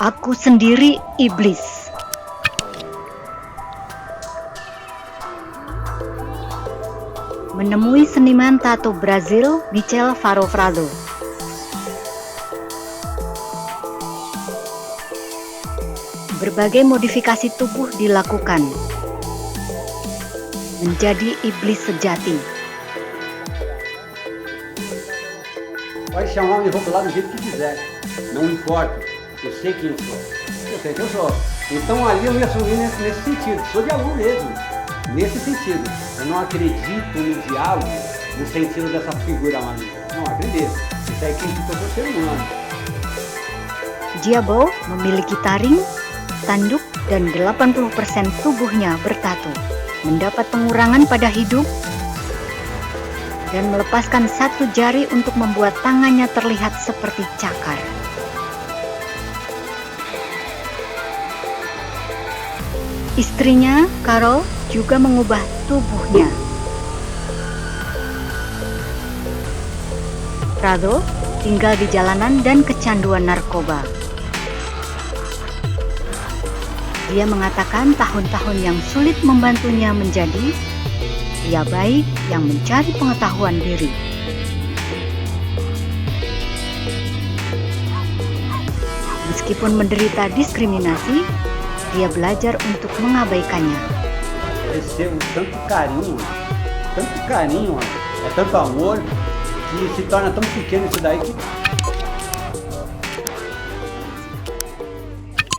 Aku sendiri iblis. Menemui seniman tato Brazil Michel Faro Prado. Berbagai modifikasi tubuh dilakukan menjadi iblis sejati. Pode chamar minha roupa lá do jeito que quiser, não importa, eu sei quem eu sou. Eu sei quem eu sou. Então ali eu me assumi nesse sentido, sou diálogo mesmo, nesse sentido. Eu não acredito no diálogo no sentido dessa figura maligna. Não acredito. Isso aí quem fica é ser humano. Diabo memiliki taring, tanduk, dan 80% tubuhnya bertato. Mendapat pengurangan pada hidup dan melepaskan satu jari untuk membuat tangannya terlihat seperti cakar. Istrinya, Carol, juga mengubah tubuhnya. Prado tinggal di jalanan dan kecanduan narkoba. Dia mengatakan tahun-tahun yang sulit membantunya menjadi pria baik yang mencari pengetahuan diri. Meskipun menderita diskriminasi, dia belajar untuk mengabaikannya. Recebo tanto carinho, é tanto amor, que se torna tão pequeno isso daí que